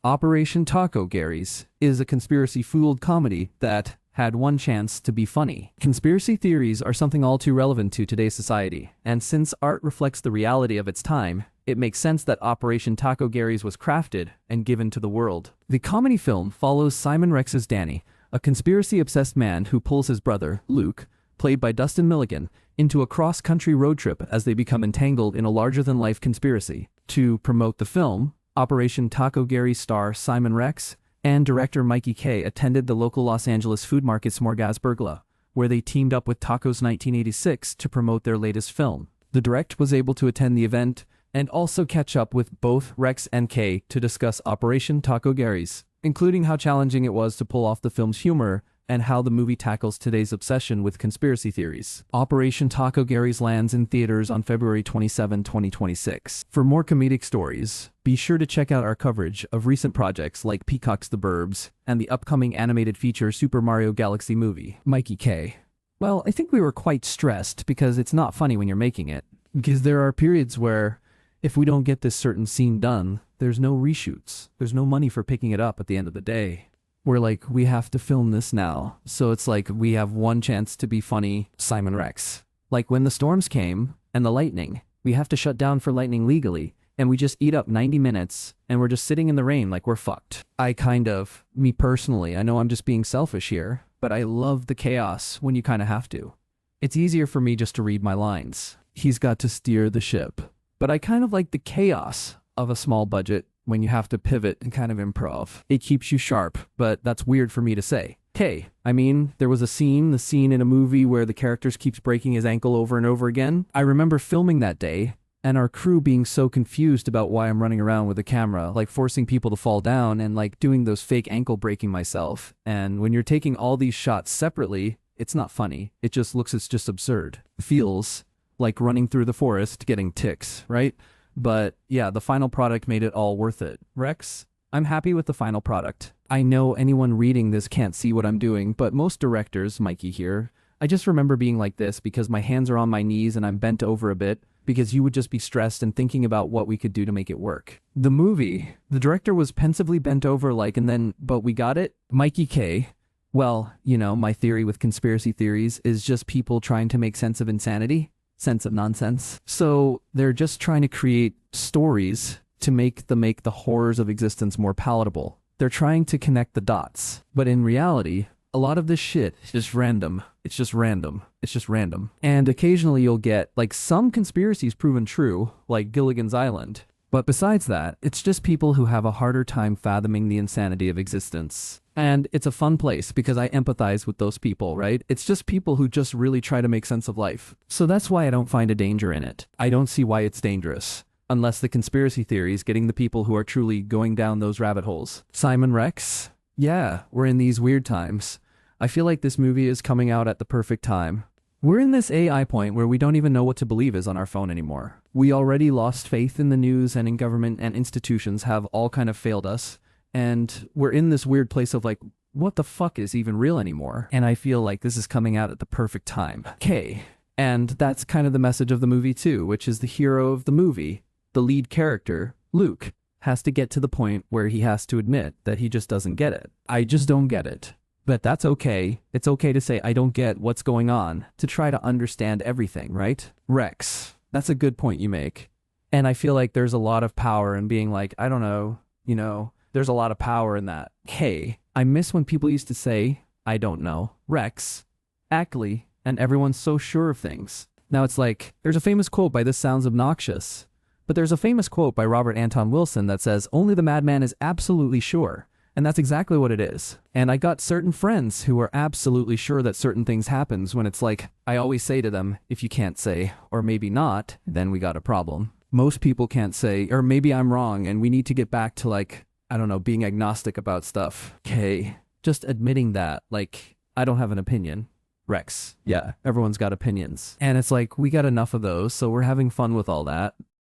Operation Taco Gary's is a conspiracy-fueled comedy that had one chance to be funny. Conspiracy theories are something all too relevant to today's society, and since art reflects the reality of its time, it makes sense that Operation Taco Gary's was crafted and given to the world. The comedy film follows Simon Rex's Danny, a conspiracy-obsessed man who pulls his brother, Luke, played by Dustin Milligan, into a cross-country road trip as they become entangled in a larger-than-life conspiracy. To promote the film, Operation Taco Gary star Simon Rex and director Mikey K attended the local Los Angeles food market Smorgasburgla, where they teamed up with Tacos 1986 to promote their latest film. The direct was able to attend the event and also catch up with both Rex and K to discuss Operation Taco Gary's, including how challenging it was to pull off the film's humor and how the movie tackles today's obsession with conspiracy theories. Operation Taco Gary's lands in theaters on February 27, 2026. For more comedic stories, be sure to check out our coverage of recent projects like Peacock's The Burbs and the upcoming animated feature Super Mario Galaxy Movie. Mikey K. Well, I think we were quite stressed because it's not funny when you're making it. Because there are periods where if we don't get this certain scene done, there's no reshoots. There's no money for picking it up at the end of the day. We're like, we have to film this now. So it's like we have one chance to be funny, Simon Rex. Like when the storms came and the lightning, we have to shut down for lightning legally. And we just eat up 90 minutes and we're just sitting in the rain like we're fucked. Me personally, I know I'm just being selfish here, but I love the chaos when you kind of have to. It's easier for me just to read my lines. He's got to steer the ship. But I kind of like the chaos of a small budget when you have to pivot and kind of improv. It keeps you sharp, but that's weird for me to say. Okay, I mean, there was the scene in a movie where the character keeps breaking his ankle over and over again. I remember filming that day, and our crew being so confused about why I'm running around with a camera, like forcing people to fall down and like doing those fake ankle breaking myself. And when you're taking all these shots separately, it's not funny. It's just absurd. It feels like running through the forest getting ticks, right? But yeah, the final product made it all worth it. Rex, I'm happy with the final product. I know anyone reading this can't see what I'm doing, but most directors, Mikey here, I just remember being like this because my hands are on my knees and I'm bent over a bit because you would just be stressed and thinking about what we could do to make it work. The movie, the director was pensively bent over but we got it. Mikey K. Well, you know, my theory with conspiracy theories is just people trying to make sense of insanity. Sense of nonsense. So they're just trying to create stories to make the horrors of existence more palatable. They're trying to connect the dots. But in reality, a lot of this shit is just random. It's just random. And occasionally you'll get, like, some conspiracies proven true, like Gilligan's Island. But besides that, it's just people who have a harder time fathoming the insanity of existence. And it's a fun place because I empathize with those people, right? It's just people who just really try to make sense of life. So that's why I don't find a danger in it. I don't see why it's dangerous. Unless the conspiracy theory is getting the people who are truly going down those rabbit holes. Simon Rex? Yeah, we're in these weird times. I feel like this movie is coming out at the perfect time. We're in this AI point where we don't even know what to believe is on our phone anymore. We already lost faith in the news and in government, and institutions have all kind of failed us. And we're in this weird place of like, what the fuck is even real anymore? And I feel like this is coming out at the perfect time. Okay. And that's kind of the message of the movie too, which is the hero of the movie, the lead character, Luke, has to get to the point where he has to admit that he just doesn't get it. I just don't get it. But that's okay. It's okay to say I don't get what's going on, to try to understand everything, right? Rex, that's a good point you make. And I feel like there's a lot of power in being like, I don't know, there's a lot of power in that. Hey, I miss when people used to say, I don't know, Rex, Ackley, and everyone's so sure of things. Now it's like, there's a famous quote by This Sounds Obnoxious, but there's a famous quote by Robert Anton Wilson that says, only the madman is absolutely sure. And that's exactly what it is. And I got certain friends who are absolutely sure that certain things happens when it's like, I always say to them, if you can't say, or maybe not, then we got a problem. Most people can't say, or maybe I'm wrong and we need to get back to like, I don't know, being agnostic about stuff. Okay, just admitting that, like, I don't have an opinion. Rex, yeah, everyone's got opinions. And it's like, we got enough of those, so we're having fun with all that.